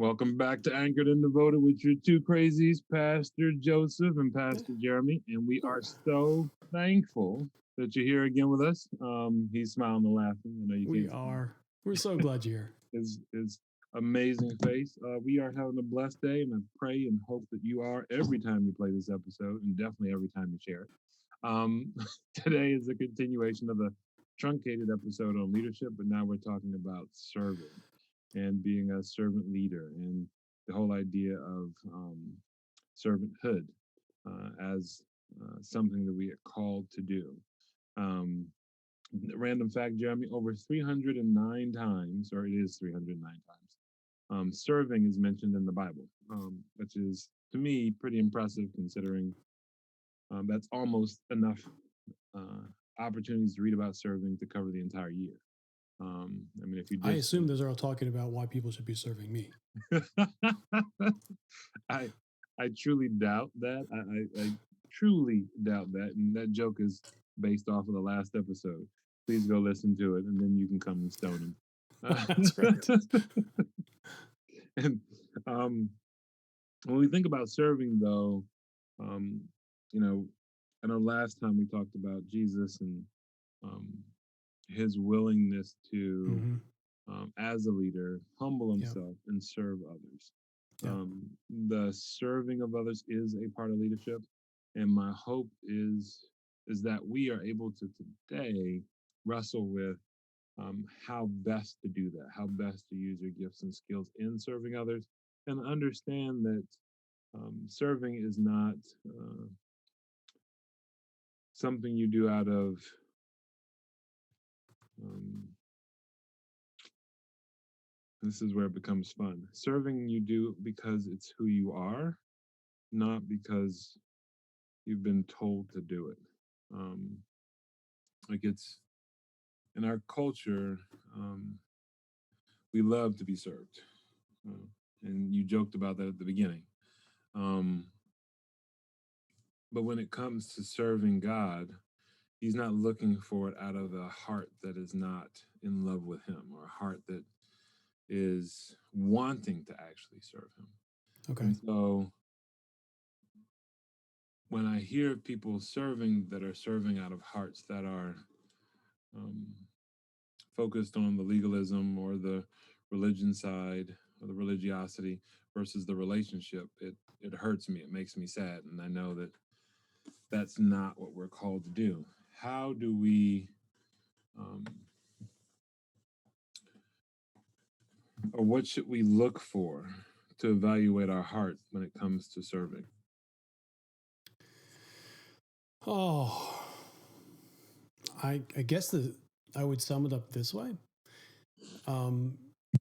Welcome back to Anchored and Devoted with your two crazies, Pastor Joseph and Pastor Jeremy. And we are so thankful that you're here again with us. He's smiling and laughing. I know you We can't are. We're so glad you're see his amazing face. We are having a blessed day, and I pray and hope that you are every time you play this episode, and definitely every time you share it. Today is a continuation of a truncated episode on leadership, but now we're talking about serving and being a servant leader and the whole idea of servanthood as something that we are called to do. Um, Random fact, Jeremy, over 309 times, or it is 309 times, serving is mentioned in the Bible, which is, to me, pretty impressive considering that's almost enough uh, opportunities to read about serving to cover the entire year. I mean, if you I just assume those are all talking about why people should be serving me. I I truly doubt that. I truly doubt that, and that joke is based off of the last episode. Please go listen to it, and then you can come and stone him. That's right. And um, when we think about serving, though, um, you know, I know last time we talked about Jesus and um, his willingness to, Mm-hmm. as a leader, humble Yep. himself and serve others. Yep. The serving of others is a part of leadership, and my hope is that we are able to today wrestle with how best to do that, how best to use your gifts and skills in serving others, and understand that serving is not something you do out of um, this is where it becomes fun. Serving you do because it's who you are, not because you've been told to do it. Um, like it's in our culture, we love to be served, uh, and you joked about that at the beginning. Um, but when it comes to serving God, He's not looking for it out of a heart that is not in love with Him, or a heart that is wanting to actually serve Him. Okay. And so when I hear people serving that are serving out of hearts that are um, focused on the legalism or the religion side or the religiosity versus the relationship, it hurts me. It makes me sad, and I know that that's not what we're called to do. How do we, um, or what should we look for to evaluate our heart when it comes to serving? Oh, I guess I would sum it up this way.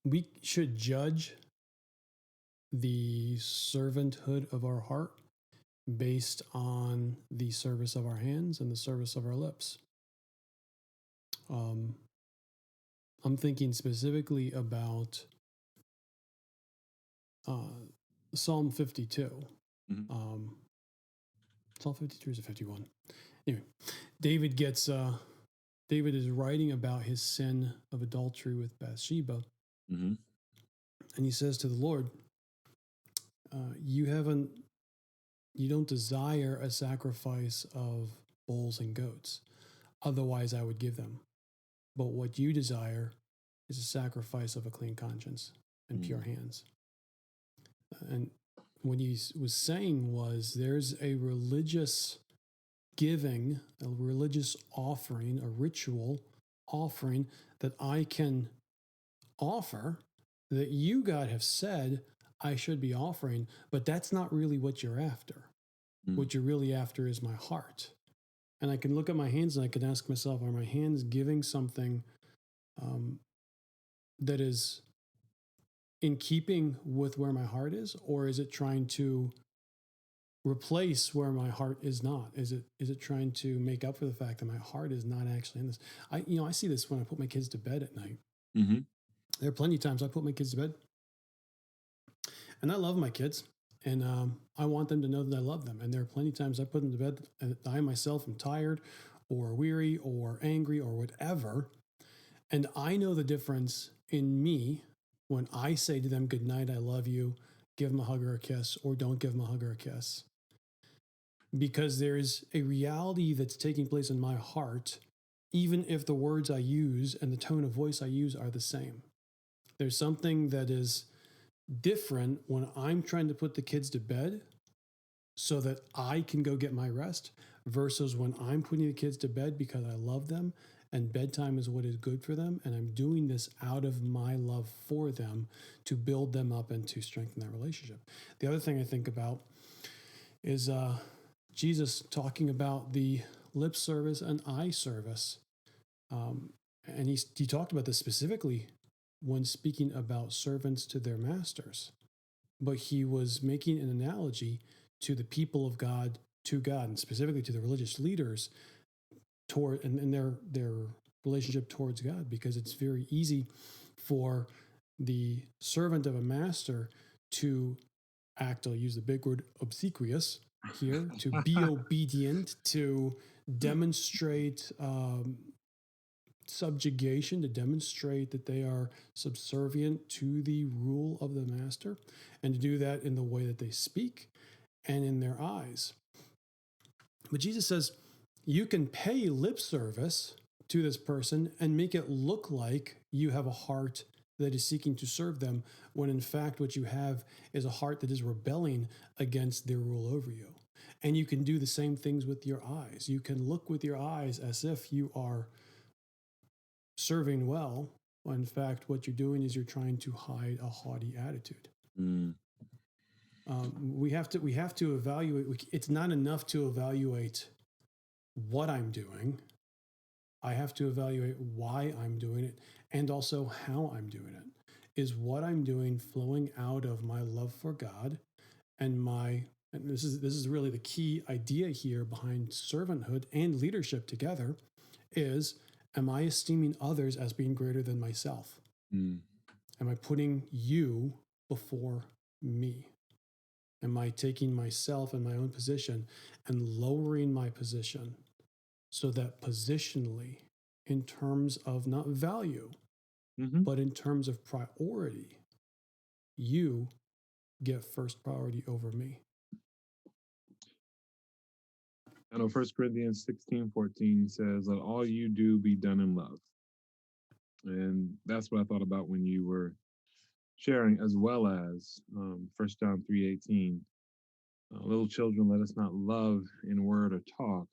We should judge the servanthood of our heart based on the service of our hands and the service of our lips. I'm thinking specifically about Psalm 52. Mm-hmm. Psalm 52 is a 51. Anyway, David is writing about his sin of adultery with Bathsheba, Mm-hmm. and he says to the Lord, "You don't desire a sacrifice of bulls and goats, otherwise I would give them. But what you desire is a sacrifice of a clean conscience and pure hands." And what he was saying was, there's a religious giving, a religious offering, a ritual offering that I can offer that you, God, have said I should be offering, but that's not really what you're after. Mm-hmm. What you're really after is my heart. And I can look at my hands and I can ask myself, are my hands giving something that is in keeping with where my heart is, or is it trying to replace where my heart is not? Is it trying to make up for the fact that my heart is not actually in this? I see this when I put my kids to bed at night. Mm-hmm. There are plenty of times I put my kids to bed, and I love my kids, and I want them to know that I love them. And there are plenty of times I put them to bed, and I myself am tired, or weary, or angry, or whatever, and I know the difference in me when I say to them, good night, I love you, give them a hug or a kiss, or don't give them a hug or a kiss. Because there's a reality that's taking place in my heart, even if the words I use and the tone of voice I use are the same. There's something that is different when I'm trying to put the kids to bed so that I can go get my rest versus when I'm putting the kids to bed because I love them and bedtime is what is good for them. And I'm doing this out of my love for them to build them up and to strengthen that relationship. The other thing I think about is Jesus talking about the lip service and eye service. And he talked about this specifically when speaking about servants to their masters. But he was making an analogy to the people of God, to God, and specifically to the religious leaders toward and their relationship towards God, because it's very easy for the servant of a master to act, I'll use the big word obsequious here, to be obedient, to demonstrate subjugation, to demonstrate that they are subservient to the rule of the master, and to do that in the way that they speak and in their eyes. But Jesus says you can pay lip service to this person and make it look like you have a heart that is seeking to serve them, when in fact what you have is a heart that is rebelling against their rule over you. And you can do the same things with your eyes. You can look with your eyes as if you are serving well, when in fact what you're doing is you're trying to hide a haughty attitude. We have to evaluate. It's not enough to evaluate what I'm doing. I have to evaluate why I'm doing it and also how I'm doing it. Is what I'm doing flowing out of my love for God and this is really the key idea here behind servanthood and leadership together, is, am I esteeming others as being greater than myself? Am I putting you before me? Am I taking myself and my own position and lowering my position so that positionally, in terms of not value, but in terms of priority, you get first priority over me? I know 1 Corinthians 16:14 says, let all you do be done in love. And that's what I thought about when you were sharing, as well as 1 John 3:18. Little children, let us not love in word or talk,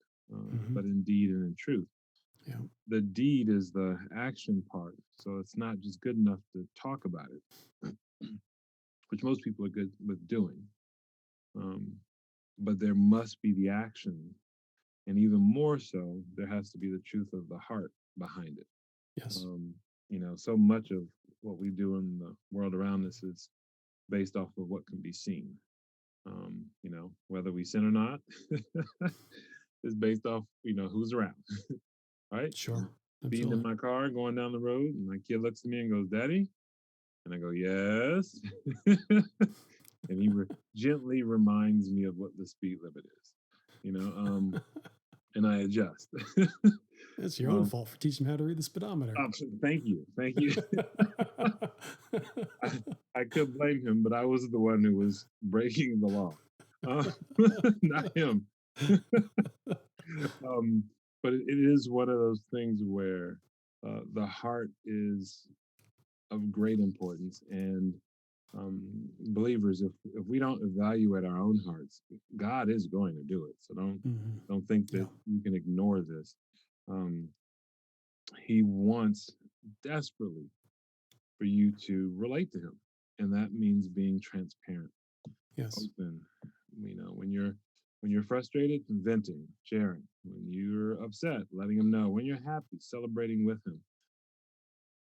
but in deed and in truth. Yeah. The deed is the action part. So it's not just good enough to talk about it, which most people are good with doing. But there must be the action. And even more so, there has to be the truth of the heart behind it. Yes. So much of what we do in the world around us is based off of what can be seen. Whether we sin or not is based off, who's around. Right? Sure. Being in my car, going down the road, and my kid looks at me and goes, Daddy? And I go, yes. And he gently reminds me of what the speed limit is, and I adjust. It's your own fault for teaching him how to read the speedometer. Thank you. I could blame him, but I was the one who was breaking the law, not him. But it is one of those things where the heart is of great importance, and believers, if we don't evaluate our own hearts, God is going to do it. So don't think that you can ignore this. He wants desperately for you to relate to him, and that means being transparent, open. When you're frustrated, venting, sharing. When you're upset, letting him know. When you're happy, celebrating with him.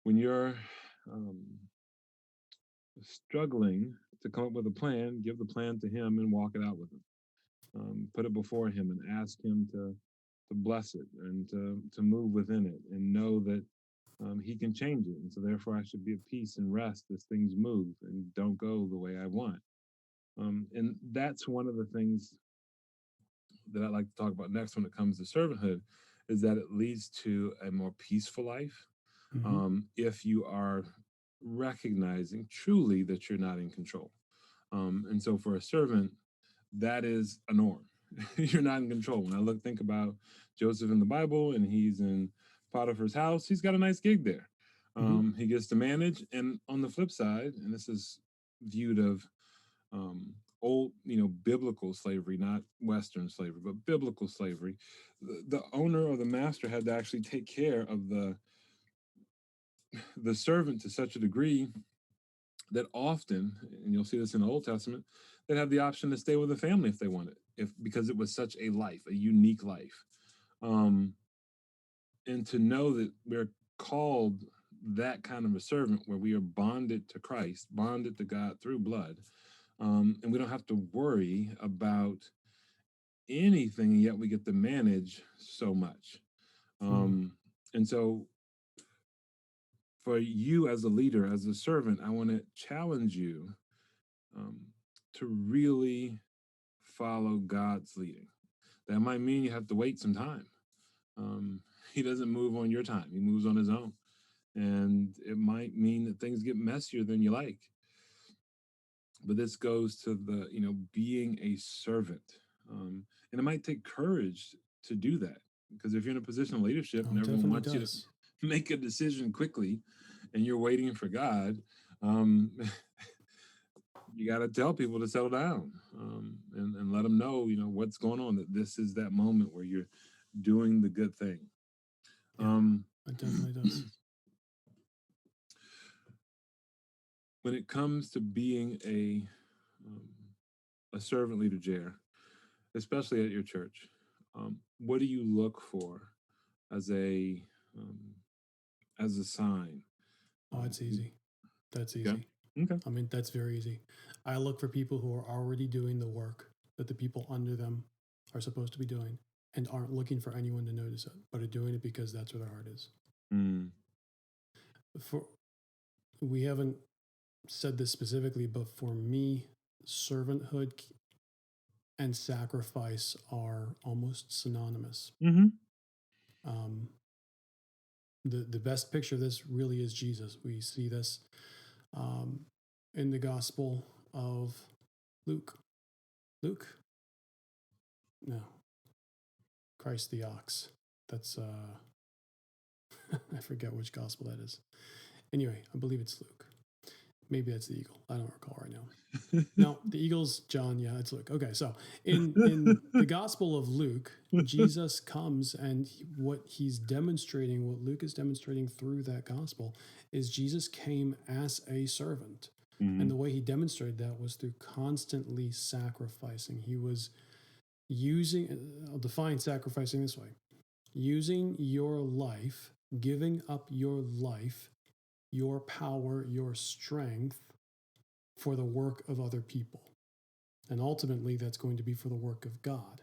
When you're struggling to come up with a plan, give the plan to him and walk it out with him. Put it before him and ask him to bless it and to move within it, and know that he can change it. And so therefore I should be at peace and rest as things move and don't go the way I want. And that's one of the things that I'd like to talk about next when it comes to servanthood, is that it leads to a more peaceful life. If you are recognizing truly that you're not in control. And so for a servant, that is a norm. You're not in control. When I think about Joseph in the Bible, and he's in Potiphar's house, he's got a nice gig there. He gets to manage. And on the flip side, and this is viewed of old, biblical slavery, not Western slavery, but biblical slavery, the owner or the master had to actually take care of the servant to such a degree that often, and you'll see this in the Old Testament, they have the option to stay with the family if they wanted, because it was such a life, a unique life. And to know that we're called that kind of a servant, where we are bonded to Christ, bonded to God through blood, and we don't have to worry about anything, and yet we get to manage so much. And so for you as a leader, as a servant, I want to challenge you to really follow God's leading. That might mean you have to wait some time. He doesn't move on your time, he moves on his own. And it might mean that things get messier than you like. But this goes to the, being a servant. And it might take courage to do that. Because if you're in a position of leadership and everyone wants you to make a decision quickly and you're waiting for God, you got to tell people to settle down, and let them know, what's going on, that this is that moment where you're doing the good thing. It definitely does. When it comes to being a servant leader, Jer, especially at your church, what do you look for as a sign? Oh, it's easy. That's easy. Okay. I mean, that's very easy. I look for people who are already doing the work that the people under them are supposed to be doing, and aren't looking for anyone to notice it, but are doing it because that's where their heart is. We haven't said this specifically, but for me, servanthood and sacrifice are almost synonymous. The best picture of this really is Jesus. We see this in the Gospel of Luke. No, Christ the ox. That's I forget which gospel that is. Anyway, I believe it's Luke. Maybe that's the eagle. I don't recall right now. No, the eagle's John. Yeah, it's Luke. Okay, so in the Gospel of Luke, Jesus comes, and what he's demonstrating, what Luke is demonstrating through that gospel, is Jesus came as a servant. And the way he demonstrated that was through constantly sacrificing. He was I'll define sacrificing this way: using your life, giving up your life, your power, your strength for the work of other people. And ultimately, that's going to be for the work of God.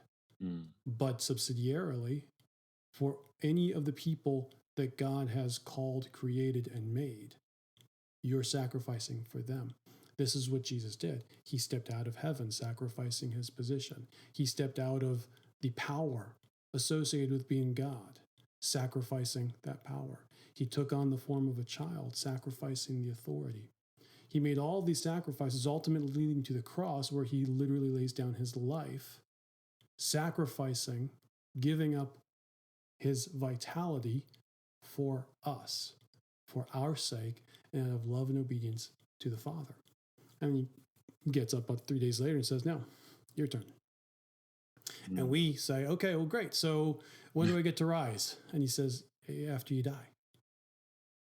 But subsidiarily, for any of the people that God has called, created, and made, you're sacrificing for them. This is what Jesus did. He stepped out of heaven, sacrificing his position. He stepped out of the power associated with being God, sacrificing that power. He took on the form of a child, sacrificing the authority. He made all these sacrifices, ultimately leading to the cross, where he literally lays down his life, sacrificing, giving up his vitality for us, for our sake, and out of love and obedience to the Father. And he gets up about 3 days later and says, "No, your turn." And we say, "Okay, well, great. So when do I get to rise?" And he says, "After you die."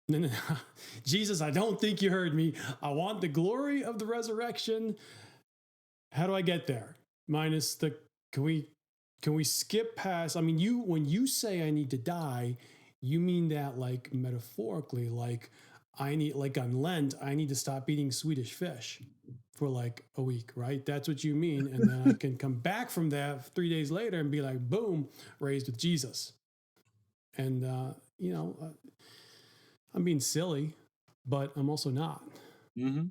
No. Jesus, I don't think you heard me. I want the glory of the resurrection. How do I get there? Minus the, can we skip past? I mean, when you say I need to die, you mean that like metaphorically, like on Lent, I need to stop eating Swedish fish for like a week, right? That's what you mean. And then I can come back from that 3 days later and be like, boom, raised with Jesus. And, I'm being silly, but I'm also not.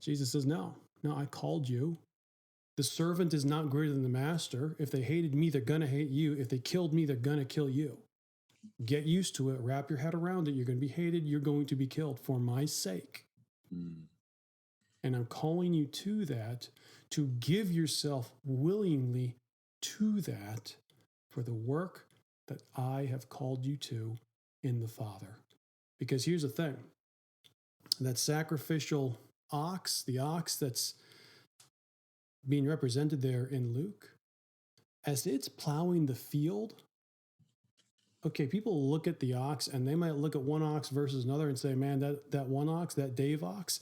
Jesus says, no, I called you. The servant is not greater than the master. If they hated me, they're going to hate you. If they killed me, they're going to kill you. Get used to it. Wrap your head around it. You're going to be hated. You're going to be killed for my sake. Mm. And I'm calling you to that, to give yourself willingly to that for the work that I have called you to in the Father. Because here's the thing, that sacrificial ox, the ox that's being represented there in Luke, as it's plowing the field, okay, people look at the ox and they might look at one ox versus another and say, man, that one ox, that Dave ox,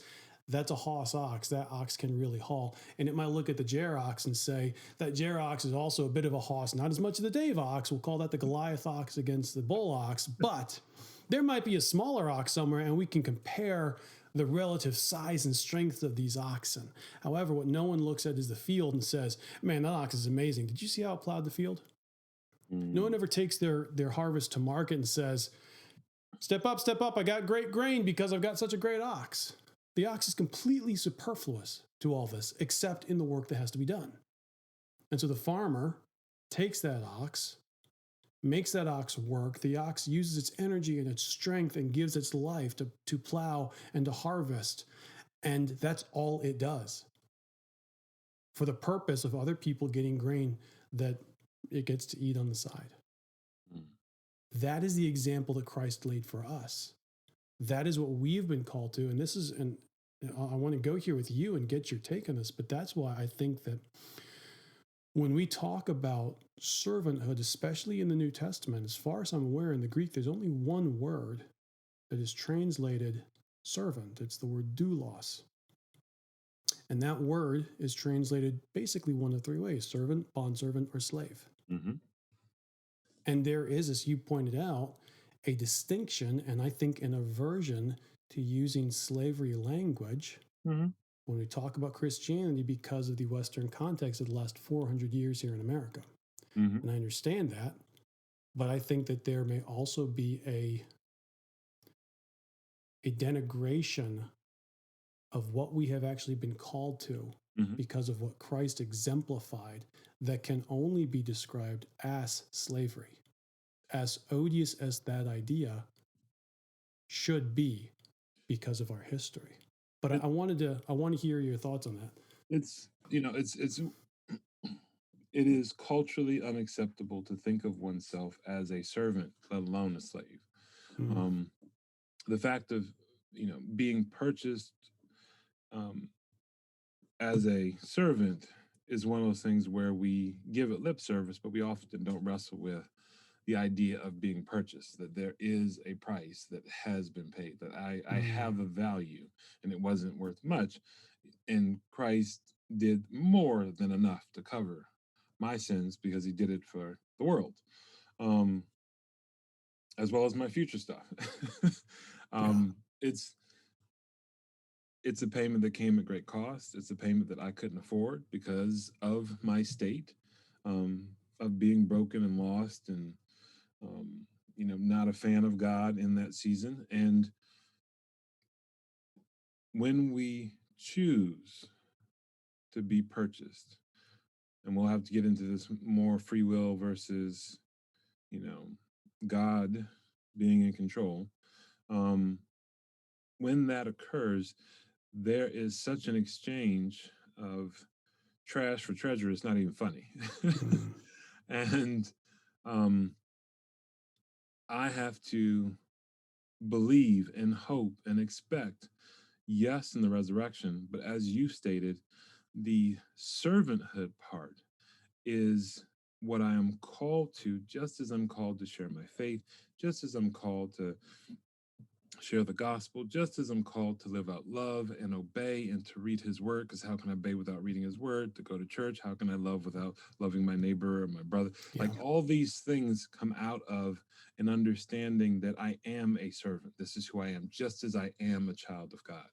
that's a hoss ox. That ox can really haul. And it might look at the Jer ox and say, that Jer ox is also a bit of a hoss, not as much as the Dave ox. We'll call that the Goliath ox against the bull ox. But there might be a smaller ox somewhere, and we can compare the relative size and strength of these oxen. However, what no one looks at is the field and says, man, that ox is amazing. Did you see how it plowed the field? No one ever takes their harvest to market and says, step up, I got great grain because I've got such a great ox. The ox is completely superfluous to all this, except in the work that has to be done. And so the farmer takes that ox, makes that ox work. The ox uses its energy and its strength and gives its life to plow and to harvest. And that's all it does, for the purpose of other people getting grain that it gets to eat on the side. Mm. That is the example that Christ laid for us. That is what we've been called to. And this is, and I want to go here with you and get your take on this, but that's why I think that when we talk about servanthood, especially in the New Testament, as far as I'm aware, in the Greek, there's only one word that is translated servant. It's the word doulos. And that word is translated basically one of three ways: servant, bondservant, or slave. Mm-hmm. And there is, as you pointed out, a distinction, and I think an aversion to using slavery language Mm-hmm. when we talk about Christianity because of the Western context of the last 400 years here in America. Mm-hmm. And I understand that, but I think that there may also be a denigration of what we have actually been called to Mm-hmm. because of what Christ exemplified that can only be described as slavery. As odious as that idea should be because of our history. But I want to hear your thoughts on that. It's it is culturally unacceptable to think of oneself as a servant, let alone a slave. Mm. The fact of being purchased um, as a servant is one of those things where we give it lip service, but we often don't wrestle with the idea of being purchased, that there is a price that has been paid, that I have a value and it wasn't worth much. And Christ did more than enough to cover my sins because he did it for the world, um, as well as my future stuff. Yeah. It's a payment that came at great cost. It's a payment that I couldn't afford because of my state, um, of being broken and lost, and not a fan of God in that season. And when we choose to be purchased, and we'll have to get into this more, free will versus, you know, God being in control. Um, when that occurs, there is such an exchange of trash for treasure. It's not even funny. Mm. And um, I have to believe and hope and expect, yes, in the resurrection, but as you stated, the servanthood part is what I am called to, just as I'm called to share my faith, just as I'm called to share the gospel, just as I'm called to live out love and obey and to read his word. Because how can I obey without reading his word? To go to church, how can I love without loving my neighbor or my brother? Yeah. Like, all these things come out of an understanding that I am a servant. This is who I am, just as I am a child of God.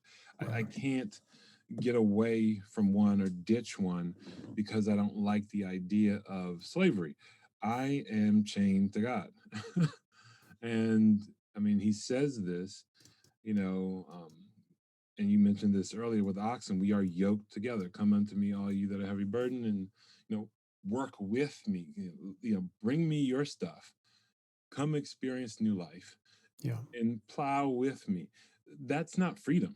I can't get away from one or ditch one because I don't like the idea of slavery. I am chained to God. And I mean, he says this, you know, and you mentioned this earlier with oxen, we are yoked together. Come unto me, all you that are heavy burdened, and, work with me, bring me your stuff. Come experience new life Yeah. and plow with me. That's not freedom.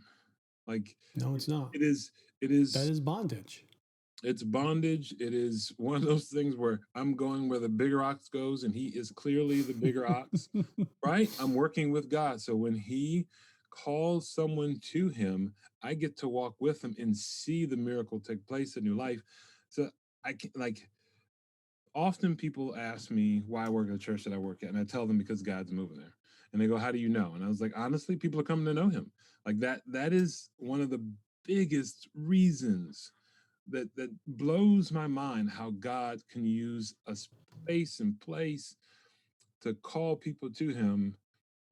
Like No, it's not. it is, it That is, is bondage. it's bondage. It is one of those things where I'm going where the bigger ox goes, and he is clearly the bigger ox, right? I'm working with God. So when he calls someone to him, I get to walk with him and see the miracle take place in your life. So I can like often people ask me why I work at the church that I work at, and I tell them because God's moving there. And they go, "How do you know?" And I was like, honestly, people are coming to know him. Like that is one of the biggest reasons that blows my mind how God can use a space and place to call people to him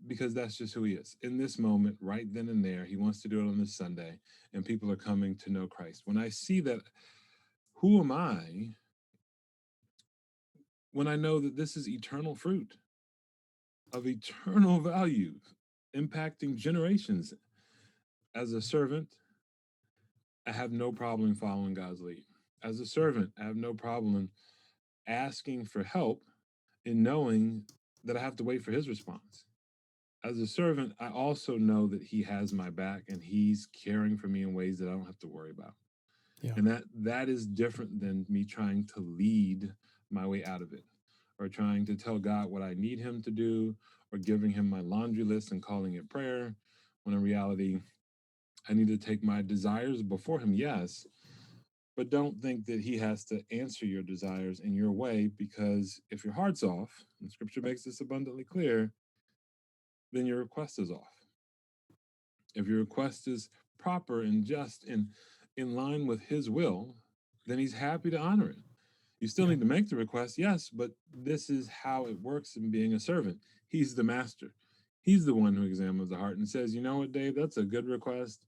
because that's just who he is. In this moment, right then and there, he wants to do it on this Sunday, and people are coming to know Christ. When I see that, who am I when I know that this is eternal fruit of eternal value impacting generations? As a servant, I have no problem following God's lead. As a servant, I have no problem asking for help and knowing that I have to wait for his response. As a servant, I also know that he has my back and he's caring for me in ways that I don't have to worry about. Yeah. And that is different than me trying to lead my way out of it or trying to tell God what I need him to do or giving him my laundry list and calling it prayer when in reality I need to take my desires before him, yes, but don't think that he has to answer your desires in your way, because if your heart's off, and scripture makes this abundantly clear, then your request is off. If your request is proper and just and in line with his will, then he's happy to honor it. You still Yeah. need to make the request, yes, but this is how it works in being a servant. He's the master. He's the one who examines the heart and says, you know what, Dave, that's a good request.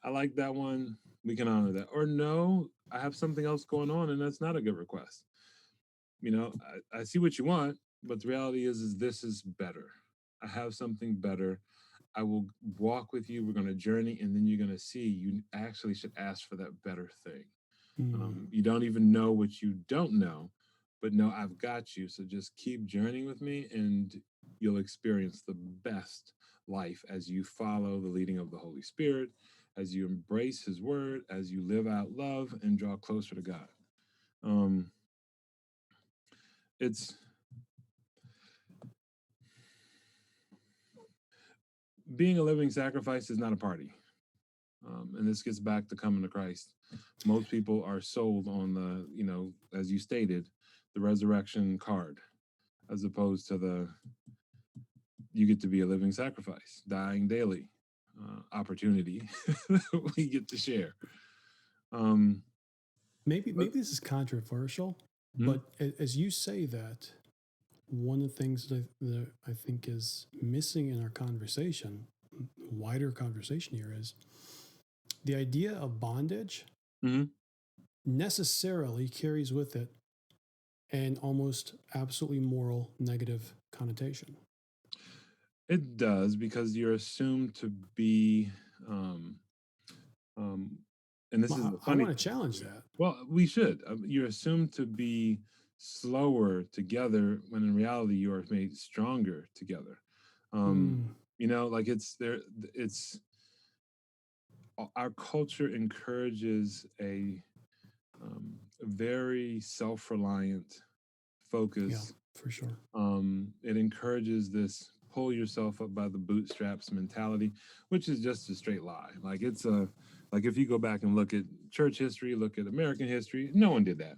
I like that one. We can honor that. Or no, I have something else going on and that's not a good request. I see what you want, but the reality is this is better. I have something better. I will walk with you. We're going to journey, and then you're going to see you actually should ask for that better thing. Mm. You don't even know what you don't know, but no, I've got you. So just keep journeying with me, and you'll experience the best life as you follow the leading of the Holy Spirit, as you embrace His Word, as you live out love and draw closer to God. Um, it's being a living sacrifice is not a party. And this gets back to coming to Christ. Most people are sold on the, as you stated, the resurrection card, as opposed to the you get to be a living sacrifice, dying daily opportunity we get to share. Um, Maybe this is controversial, mm, but as you say that, one of the things that I think is missing in our conversation, wider conversation here, is the idea of bondage mhm. necessarily carries with it an almost absolutely moral negative connotation. It does, because you're assumed to be, um, um, and this is the I funny want to thing. challenge that. Well, we should. You're assumed to be slower together when in reality you are made stronger together. Um, Mm, like it's there. It's our culture encourages a very self-reliant yeah, focus. for sure. It encourages this pull yourself up by the bootstraps mentality, which is just a straight lie. Like it's a like if you go back and look at church history, look at American history, no one did that.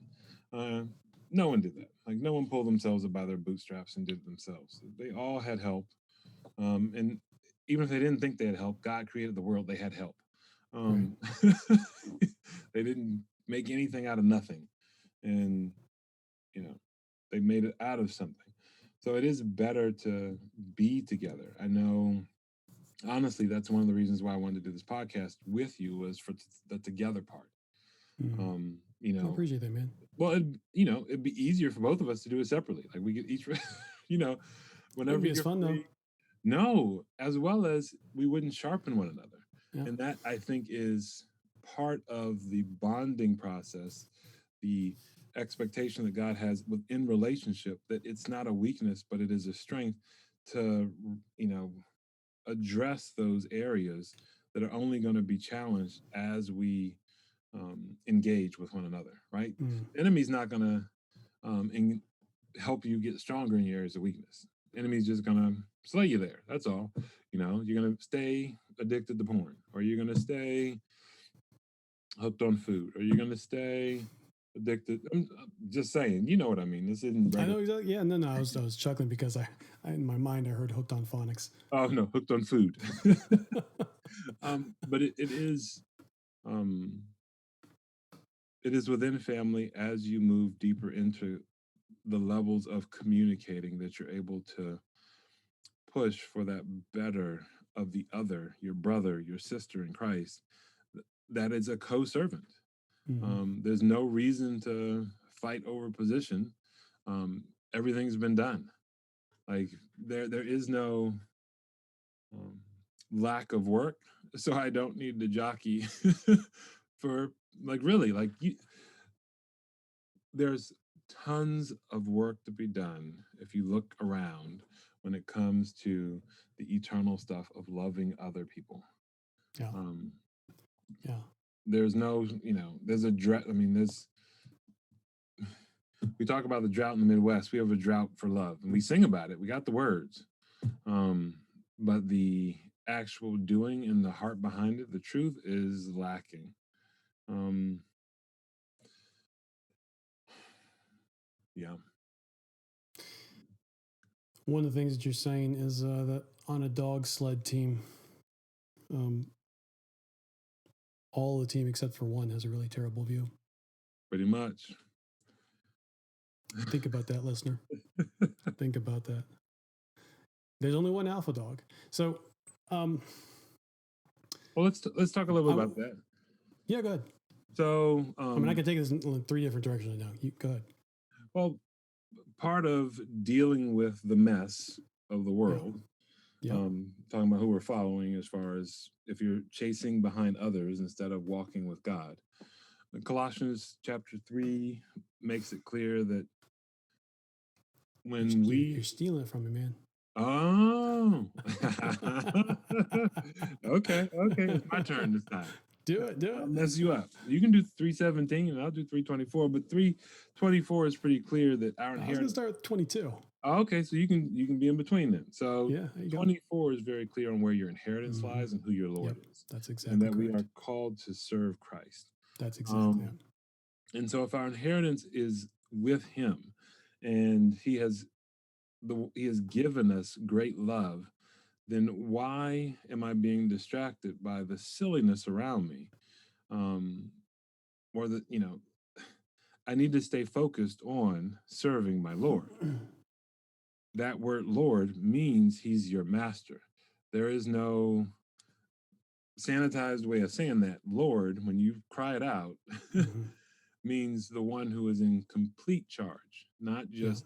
Uh, no one did that. Like no one pulled themselves up by their bootstraps and did it themselves. They all had help, and even if they didn't think they had help, God created the world. They had help. Right. Um, they didn't make anything out of nothing, and you know they made it out of something. So it is better to be together. I know, honestly, that's one of the reasons why I wanted to do this podcast with you, was for the together part. Mm. um you I know appreciate that, man. well, it'd be easier for both of us to do it separately. Like we could each you know Wouldn't whenever be as you're fun though. free. No, as well as we wouldn't sharpen one another. Yeah. And that, I think, is part of the bonding process, the expectation that God has within relationship, that it's not a weakness, but it is a strength to, you know, address those areas that are only going to be challenged as we engage with one another, right? The enemy's not going to help you get stronger in your areas of weakness. The enemy's just going to slay you there. That's all. You're going to stay addicted to porn, or you're going to stay hooked on food, or you're going to stay addicted. I'm just saying, you know what I mean. This isn't I regular. know exactly. Yeah, no. I was chuckling because I in my mind I heard hooked on phonics. Oh no, hooked on food. But it is it is within family as you move deeper into the levels of communicating that you're able to push for that better of the other, your brother, your sister in Christ. That is a co-servant. There's no reason to fight over position. Everything's been done. Like there is no um, lack of work, so I don't need to jockey for really there's tons of work to be done if you look around when it comes to the eternal stuff of loving other people. Yeah. Yeah. There's no, there's a drought. I mean, we talk about the drought in the Midwest. We have a drought for love, and we sing about it. We got the words, but the actual doing and the heart behind it, the truth is lacking. Yeah. One of the things that you're saying is that on a dog sled team, all the team except for one has a really terrible view. Pretty much. Think about that, listener. Think about that. There's only one alpha dog. So, well, let's talk a little bit about that. Yeah, go ahead. So, I mean, I can take this in 3 different directions now. You go ahead. Well, part of dealing with the mess of the world, talking about who we're following as far as if you're chasing behind others instead of walking with God. Colossians chapter 3 makes it clear that when you're stealing it from me, man. Oh, okay. It's my turn this time. Do it. I'll mess you up. You can do 317 and I'll do 324, but 324 is pretty clear that our inheritance. I was gonna start with 22. Oh, okay, so you can be in between them. So yeah, 24 is very clear on where your inheritance lies and who your Lord is. That's exactly and that correct. we are called to serve Christ. That's exactly it. And so if our inheritance is with him and he has given us great love, then why am I being distracted by the silliness around me? Or I need to stay focused on serving my Lord. That word Lord means he's your master. There is no sanitized way of saying that. Lord, when you cry it out, means the one who is in complete charge, not just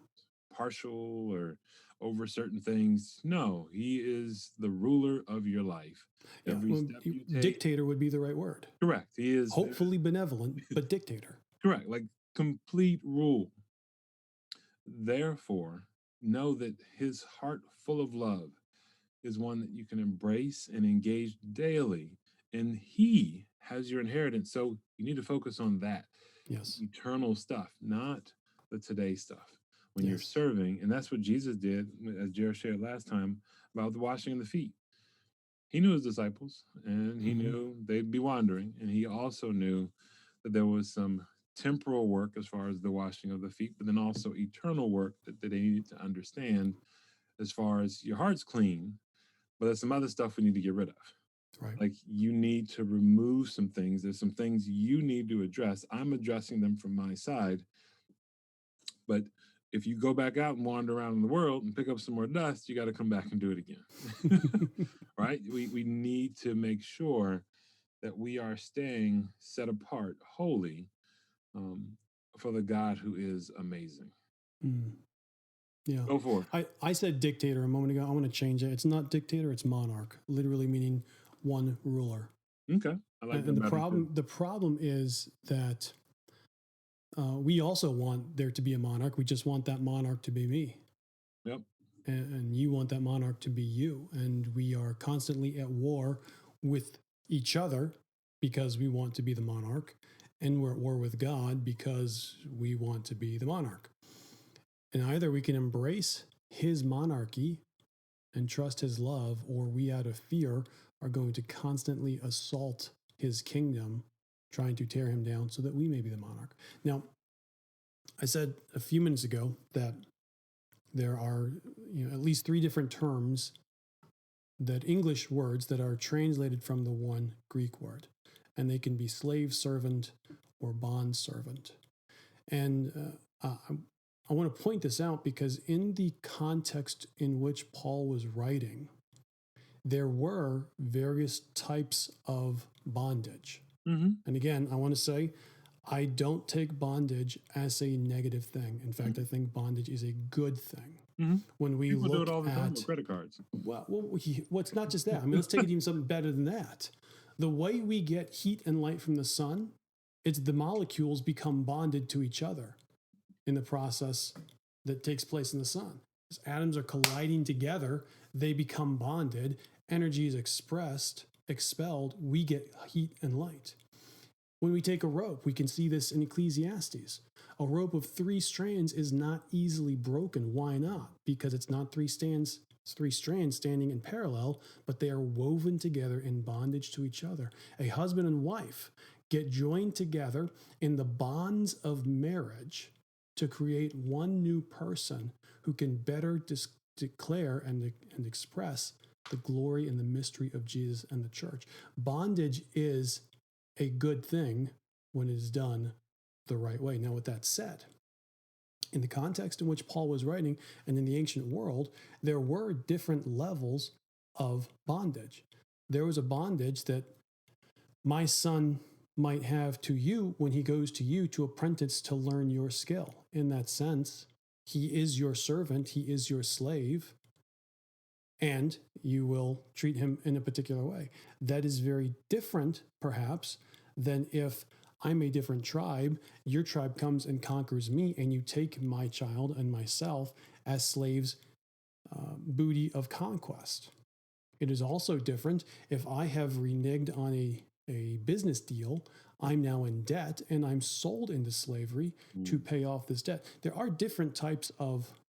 partial or over certain things. No, he is the ruler of your life. Every step you take. Dictator would be the right word. Correct. He is hopefully benevolent, but dictator. Correct. Like complete rule. Therefore, know that his heart full of love is one that you can embrace and engage daily. And he has your inheritance. So you need to focus on that. Yes. Eternal stuff, not the today stuff. When you're serving, and that's what Jesus did, as Jared shared last time, about the washing of the feet. He knew his disciples, and he knew they'd be wandering, and he also knew that there was some temporal work as far as the washing of the feet, but then also eternal work that they needed to understand as far as your heart's clean, but there's some other stuff we need to get rid of. Right. Like you need to remove some things. There's some things you need to address. I'm addressing them from my side. But if you go back out and wander around in the world and pick up some more dust, you got to come back and do it again. Right? We need to make sure that we are staying set apart, holy, for the God who is amazing. Yeah. Go for it. I said dictator a moment ago. I want to change it. It's not dictator, it's monarch, literally meaning one ruler. Okay. I like and the problem is that we also want there to be a monarch. We just want that monarch to be me. Yep. And you want that monarch to be you. And we are constantly at war with each other because we want to be the monarch, and we're at war with God because we want to be the monarch. And either we can embrace his monarchy and trust his love, or we, out of fear, are going to constantly assault his kingdom, trying to tear him down so that we may be the monarch. Now, I said a few minutes ago that there are at least three different terms, that English words that are translated from the one Greek word, and they can be slave servant or bond servant. And I want to point this out because in the context in which Paul was writing, there were various types of bondage. Mm-hmm. And again, I want to say, I don't take bondage as a negative thing. In fact, I think bondage is a good thing. Mm-hmm. When we People look do it all the time at with credit cards. well, it's not just that. I mean, let's take it even something better than that. The way we get heat and light from the sun, it's the molecules become bonded to each other in the process that takes place in the sun. As atoms are colliding together, they become bonded. Energy is expelled. We get heat and light. When we take a rope, we can see this in Ecclesiastes. A rope of 3 strands is not easily broken. Why not? Because it's not 3 strands standing in parallel, but they are woven together in bondage to each other. A husband and wife get joined together in the bonds of marriage to create one new person who can better declare and express the glory and the mystery of Jesus and the church. Bondage is a good thing when it is done the right way. Now, with that said, in the context in which Paul was writing and in the ancient world, there were different levels of bondage. There was a bondage that my son might have to you when he goes to you to apprentice to learn your skill. In that sense, he is your servant, he is your slave, and you will treat him in a particular way. That is very different, perhaps, than if I'm a different tribe, your tribe comes and conquers me, and you take my child and myself as slaves, booty of conquest. It is also different if I have reneged on a business deal, I'm now in debt, and I'm sold into slavery to pay off this debt. There are different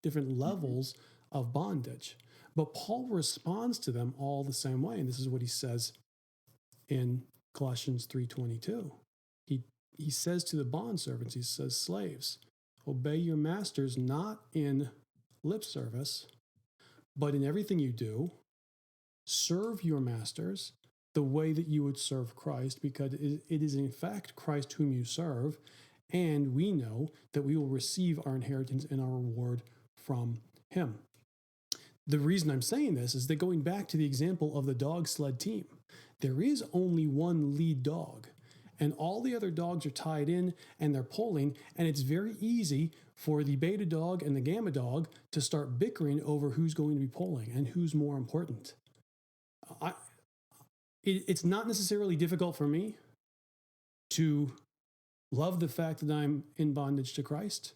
levels of bondage. But Paul responds to them all the same way, and this is what he says in Colossians 3:22. He says to the bondservants, he says, slaves, obey your masters not in lip service, but in everything you do, serve your masters the way that you would serve Christ, because it is in fact Christ whom you serve, and we know that we will receive our inheritance and our reward from him. The reason I'm saying this is that going back to the example of the dog sled team, there is only one lead dog, and all the other dogs are tied in and they're pulling, and it's very easy for the beta dog and the gamma dog to start bickering over who's going to be pulling and who's more important. It's not necessarily difficult for me to love the fact that I'm in bondage to Christ.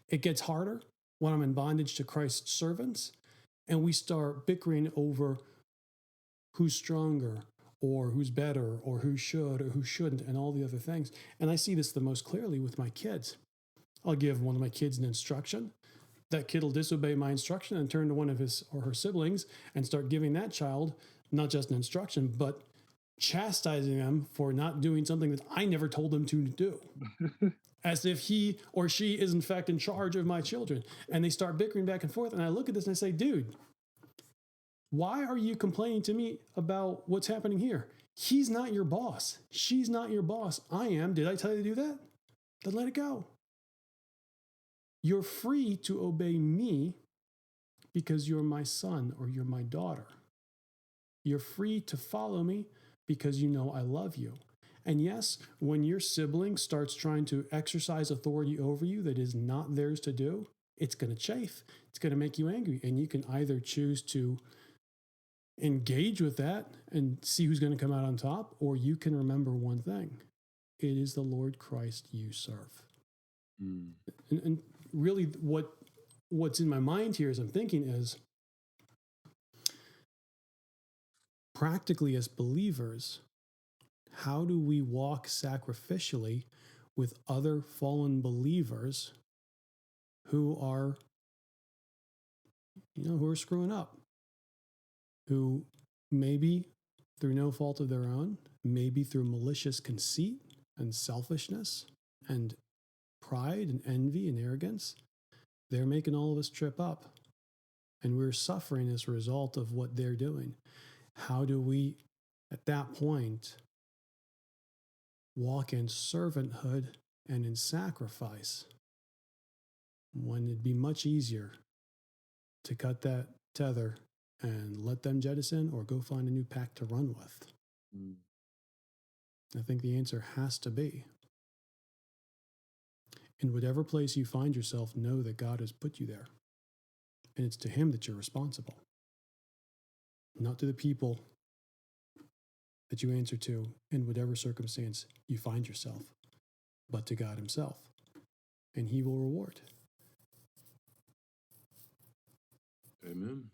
It gets harder when I'm in bondage to Christ's servants, and we start bickering over who's stronger or who's better or who should or who shouldn't and all the other things. And I see this the most clearly with my kids. I'll give one of my kids an instruction. That kid will disobey my instruction and turn to one of his or her siblings and start giving that child not just an instruction, but chastising them for not doing something that I never told them to do. As if he or she is in fact in charge of my children. And they start bickering back and forth. And I look at this and I say, dude, why are you complaining to me about what's happening here? He's not your boss. She's not your boss. I am. Did I tell you to do that? Then let it go. You're free to obey me because you're my son or you're my daughter. You're free to follow me because you know I love you. And yes, when your sibling starts trying to exercise authority over you that is not theirs to do, it's going to chafe. It's going to make you angry. And you can either choose to engage with that and see who's going to come out on top, or you can remember one thing. It is the Lord Christ you serve. And really what's in my mind here as I'm thinking is, practically as believers, how do we walk sacrificially with other fallen believers who are, who are screwing up, who maybe through no fault of their own, maybe through malicious conceit and selfishness and pride and envy and arrogance, they're making all of us trip up. And we're suffering as a result of what they're doing. How do we, at that point, walk in servanthood and in sacrifice when it'd be much easier to cut that tether and let them jettison or go find a new pack to run with? I think the answer has to be, in whatever place you find yourself, know that God has put you there. And it's to Him that you're responsible, not to the people that you answer to in whatever circumstance you find yourself, but to God Himself. And He will reward. Amen.